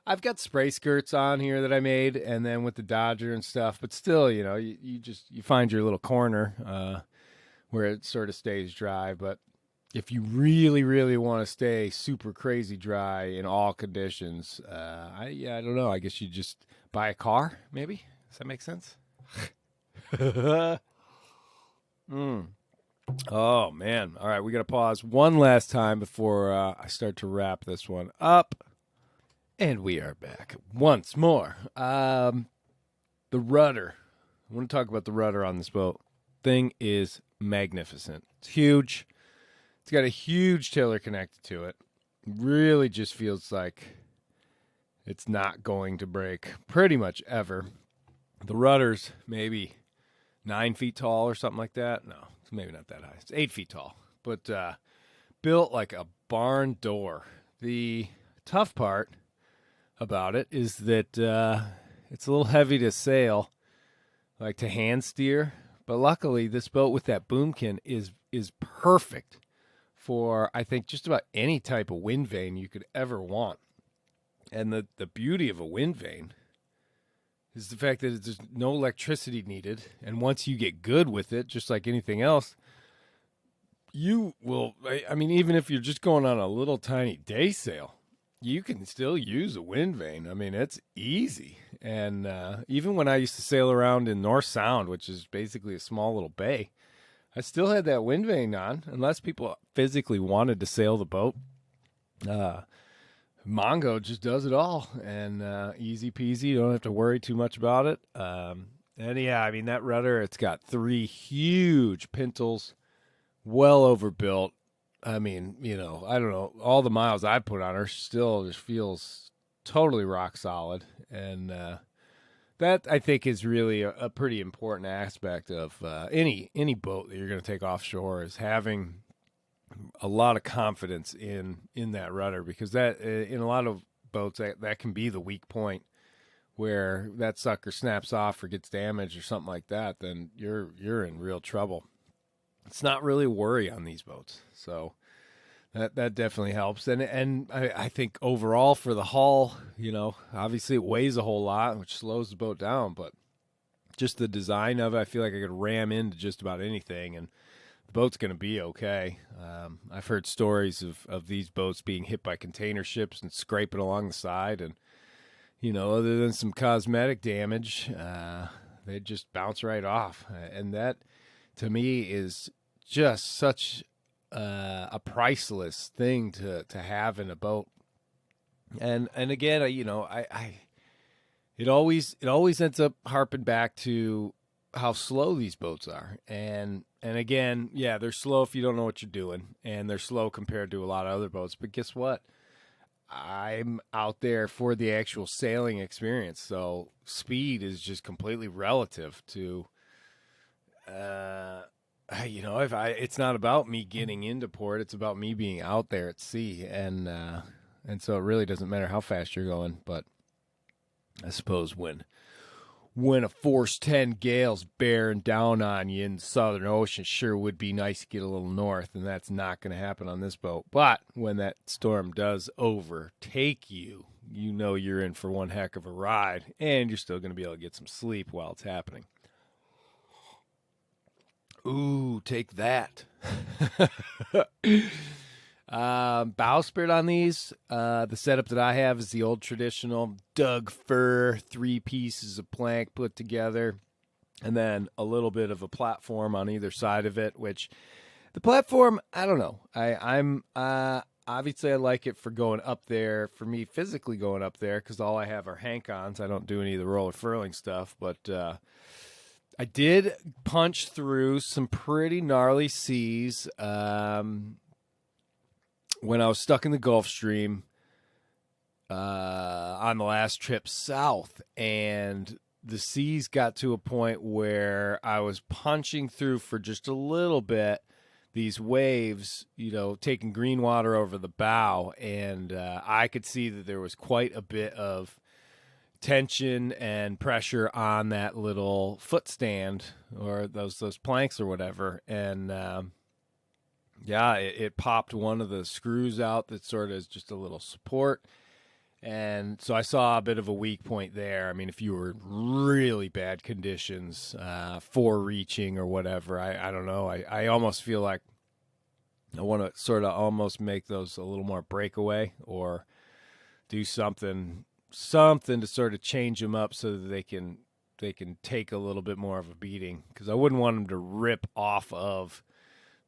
I've got spray skirts on here that I made, and then with the Dodger and stuff. But still, you find your little corner where it sort of stays dry. But if you really, really want to stay super crazy dry in all conditions, I don't know. I guess you just buy a car, maybe. Does that make sense? Oh, man. All right, we got to pause one last time before I start to wrap this one up. And we are back once more. The rudder. I want to talk about the rudder on this boat. Thing is magnificent. It's huge. It's got a huge tiller connected to it. Really just feels like it's not going to break pretty much ever. The rudder's maybe 9 feet tall or something like that. No, it's maybe not that high. It's 8 feet tall, but built like a barn door. The tough part about it is that it's a little heavy to sail, like to hand steer. But luckily, this boat with that boomkin is perfect for, I think, just about any type of wind vane you could ever want. And the beauty of a wind vane is the fact that there's no electricity needed. And once you get good with it, just like anything else, you will, even if you're just going on a little tiny day sail, you can still use a wind vane. It's easy. And even when I used to sail around in North Sound, which is basically a small little bay, I still had that wind vane on, unless people physically wanted to sail the boat. Mongo just does it all, and easy peasy. You don't have to worry too much about it. That rudder, it's got 3 huge pintles, well overbuilt. I don't know. All the miles I put on her still just feels totally rock solid. And that, I think, is really a pretty important aspect of any boat that you're going to take offshore, is having a lot of confidence in that rudder, because that in a lot of boats that can be the weak point, where that sucker snaps off or gets damaged or something like that, then you're in real trouble. It's not really a worry on these boats, so that definitely helps. And I think overall for the hull, obviously it weighs a whole lot, which slows the boat down, but just the design of it, I feel like I could ram into just about anything, and the boat's going to be okay. I've heard stories of these boats being hit by container ships and scraping along the side, and other than some cosmetic damage, they just bounce right off. And that, to me, is just such a priceless thing to have in a boat. And again, it always ends up harping back to how slow these boats are. And again, yeah, they're slow if you don't know what you're doing, and they're slow compared to a lot of other boats. But guess what? I'm out there for the actual sailing experience, so speed is just completely relative to, it's not about me getting into port, it's about me being out there at sea, and so it really doesn't matter how fast you're going. But I suppose when a force 10 gale's bearing down on you in the Southern Ocean, sure would be nice to get a little north, and that's not going to happen on this boat. But when that storm does overtake you, you're in for one heck of a ride, and you're still going to be able to get some sleep while it's happening. Ooh, take that. Bowsprit on these, the setup that I have is the old traditional Doug fir, 3 pieces of plank put together, and then a little bit of a platform on either side of it, which the platform, I don't know. I'm obviously I like it for going up there, for me physically going up there, because all I have are hank-ons. I don't do any of the roller furling stuff, but I did punch through some pretty gnarly seas when I was stuck in the Gulf Stream on the last trip south, and the seas got to a point where I was punching through for just a little bit, these waves, taking green water over the bow, and I could see that there was quite a bit of tension and pressure on that little foot stand, or those planks or whatever, and it popped one of the screws out that sort of is just a little support. And so I saw a bit of a weak point there. I mean, if you were in really bad conditions, reaching or whatever, I don't know. I almost feel like I want to sort of almost make those a little more breakaway, or do something to sort of change them up so that they can take a little bit more of a beating, because I wouldn't want them to rip off of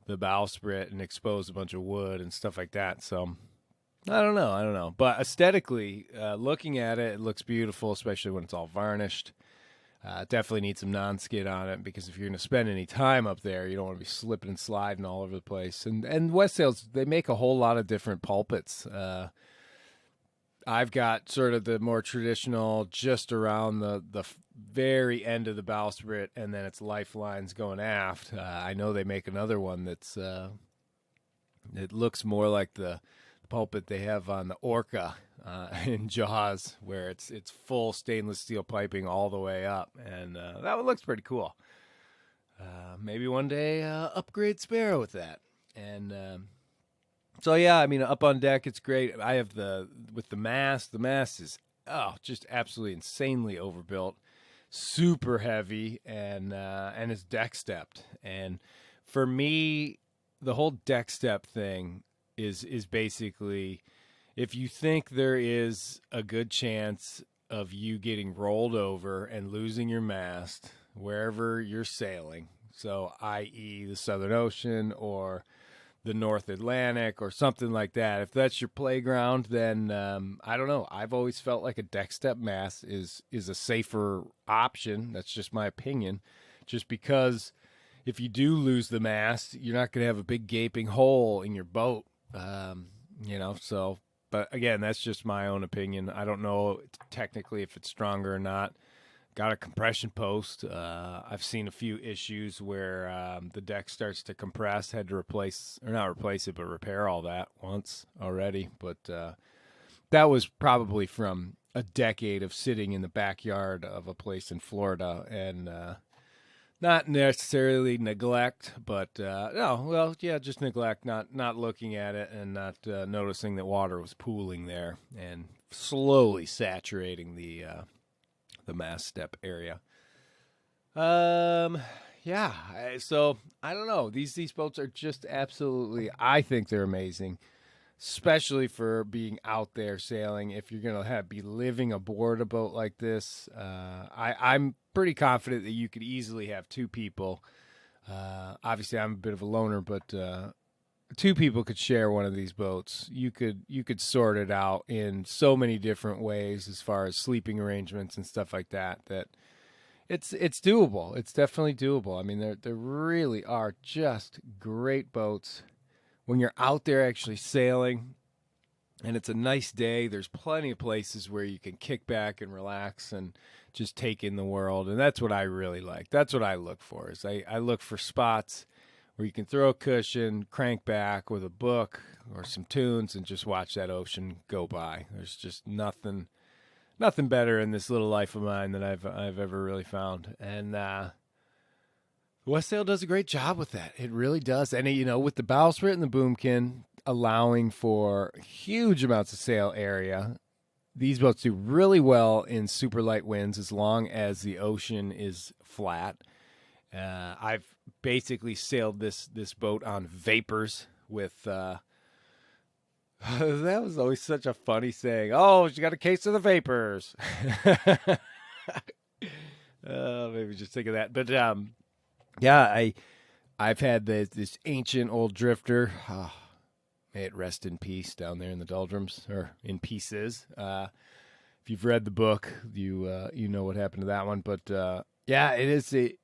the bowsprit and expose a bunch of wood and stuff like that. So I don't know. But aesthetically, looking at it, it looks beautiful, especially when it's all varnished. Definitely need some non-skid on it, because if you're going to spend any time up there, you don't want to be slipping and sliding all over the place. And Westsails, they make a whole lot of different pulpits. I've got sort of the more traditional, just around the very end of the bowsprit, and then it's lifelines going aft. I know they make another one that's it looks more like the pulpit they have on the Orca in Jaws, where it's full stainless steel piping all the way up, and that one looks pretty cool. Maybe one day upgrade Sparrow with that. And so yeah, I mean, up on deck it's great. I have with the mast. The mast is just absolutely insanely overbuilt, super heavy, and it's deck stepped. And for me, the whole deck step thing is basically, if you think there is a good chance of you getting rolled over and losing your mast wherever you're sailing, so i.e. the Southern Ocean or the North Atlantic or something like that, if that's your playground, then I don't know. I've always felt like a deck step mast is a safer option. That's just my opinion. Just because if you do lose the mast, you're not going to have a big gaping hole in your boat, so. But again, that's just my own opinion. I don't know technically if it's stronger or not. got a compression post. I've seen a few issues where the deck starts to compress. Had to repair all that once already. But that was probably from a decade of sitting in the backyard of a place in Florida and not necessarily neglect, but just neglect, not looking at it and not noticing that water was pooling there and slowly saturating the mast step area. So I don't know. These boats are just absolutely, I think they're amazing, especially for being out there sailing. If you're gonna be living aboard a boat like this, I'm pretty confident that you could easily have two people. Obviously, I'm a bit of a loner, but two people could share one of these boats. You could sort it out in so many different ways as far as sleeping arrangements and stuff like that. That it's doable. It's definitely doable. I mean, there really are just great boats when you're out there actually sailing, and it's a nice day. There's plenty of places where you can kick back and relax and just take in the world, and that's what I really like. That's what I look for. Is I look for spots where you can throw a cushion, crank back with a book or some tunes, and just watch that ocean go by. There's just nothing better in this little life of mine that I've ever really found. And Westsail does a great job with that. It really does. And with the bowsprit and the boomkin allowing for huge amounts of sail area, these boats do really well in super light winds as long as the ocean is flat. I've basically sailed this boat on vapors with that was always such a funny saying. Oh, she got a case of the vapors. Maybe just think of that. But I've had this ancient old drifter. May it rest in peace down there in the doldrums, or in pieces. If you've read the book, you know what happened to that one. But it is a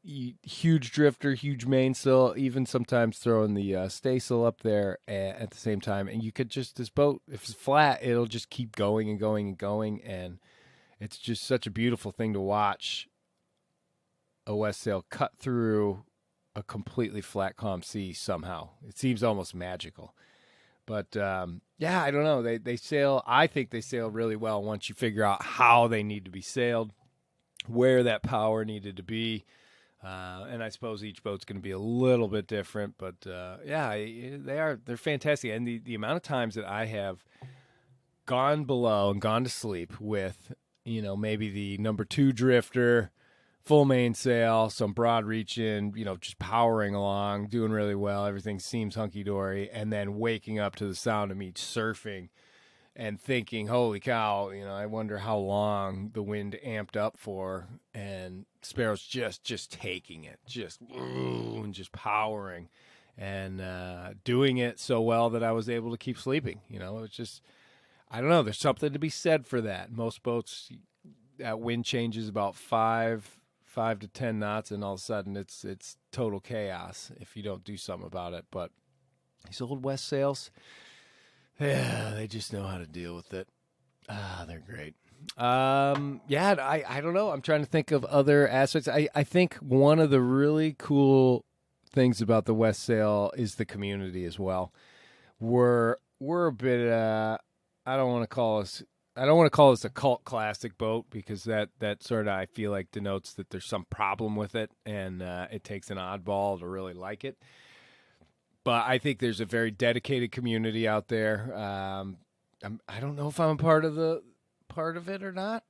huge drifter, huge mainsail, even sometimes throwing the staysail up there at the same time. And you could just, this boat, if it's flat, it'll just keep going and going and going. And it's just such a beautiful thing to watch a Westsail cut through a completely flat, calm sea somehow. It seems almost magical. But, I don't know. They sail, I think they sail really well once you figure out how they need to be sailed, where that power needed to be. And I suppose each boat's going to be a little bit different, but they're fantastic. And the amount of times that I have gone below and gone to sleep with, maybe the number 2 drifter, full mainsail, some broad reaching, just powering along, doing really well. Everything seems hunky-dory. And then waking up to the sound of me surfing and thinking, holy cow, I wonder how long the wind amped up for. And Sparrow's just taking it, and just powering and doing it so well that I was able to keep sleeping. It's just, I don't know. There's something to be said for that. Most boats, that wind changes about 5 to 10 knots, and all of a sudden it's total chaos if you don't do something about it. But these old Westsails, they just know how to deal with it. They're great. I don't know. I'm trying to think of other aspects. I think one of the really cool things about the Westsail is the community as well. We're a bit, I don't want to call this a cult classic boat, because that sort of, I feel like, denotes that there's some problem with it, and it takes an oddball to really like it. But I think there's a very dedicated community out there. I don't know if I'm a part of it or not.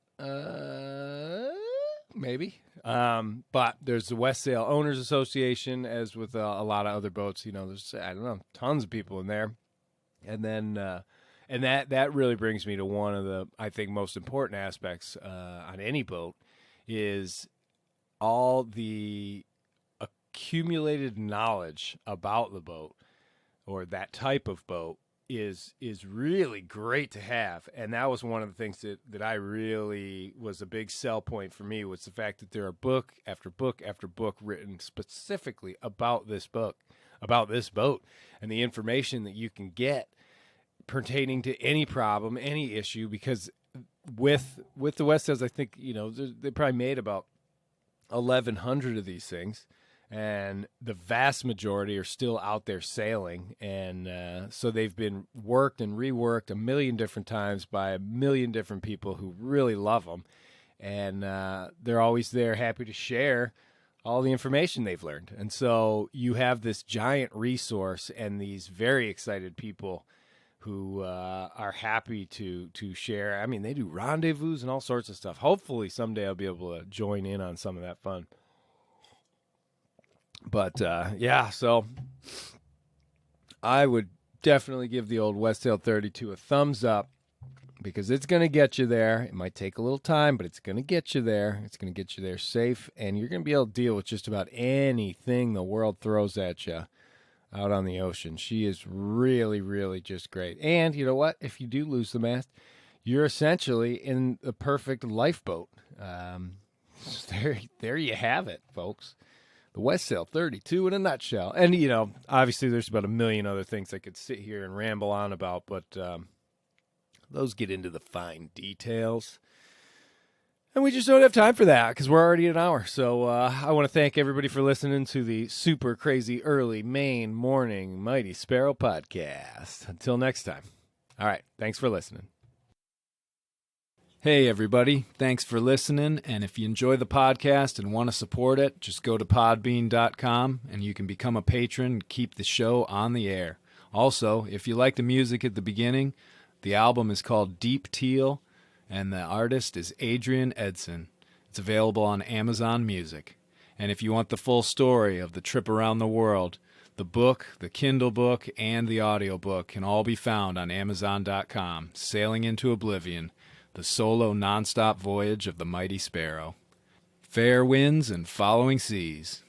Maybe. But there's the Westsail Owners Association, as with a lot of other boats. There's, I don't know, tons of people in there. And then and that really brings me to one of the, I think, most important aspects on any boat, is all the accumulated knowledge about the boat, or that type of boat, is really great to have. And that was one of the things that I really was a big sell point for me, was the fact that there are book after book after book written specifically about this boat, and the information that you can get pertaining to any problem, any issue. Because with the Westsails, I think, they probably made about 1,100 of these things, and the vast majority are still out there sailing. And so they've been worked and reworked a million different times by a million different people who really love them. And they're always there, happy to share all the information they've learned. And so you have this giant resource and these very excited people who are happy to share. I mean, they do rendezvous and all sorts of stuff. Hopefully someday I'll be able to join in on some of that fun. But yeah, so I would definitely give the old Westsail 32 a thumbs up, because it's going to get you there. It might take a little time, but it's going to get you there. It's going to get you there safe, and you're going to be able to deal with just about anything the world throws at you out on the ocean. She is really, really just great. And you know what? If you do lose the mast, you're essentially in the perfect lifeboat. There you have it, folks. The Westsail 32 in a nutshell. And, you know, obviously there's about a million other things I could sit here and ramble on about, but those get into the fine details. And we just don't have time for that because we're already at an hour. So I want to thank everybody for listening to the super crazy early Maine morning Mighty Sparrow podcast. Until next time. All right. Thanks for listening. Hey, everybody. Thanks for listening. And if you enjoy the podcast and want to support it, just go to podbean.com and you can become a patron and keep the show on the air. Also, if you like the music at the beginning, the album is called Deep Teal, and the artist is Adrian Edson. It's available on Amazon Music. And if you want the full story of the trip around the world, the book, the Kindle book, and the audiobook can all be found on Amazon.com. Sailing into Oblivion, the solo nonstop voyage of the Mighty Sparrow. Fair winds and following seas.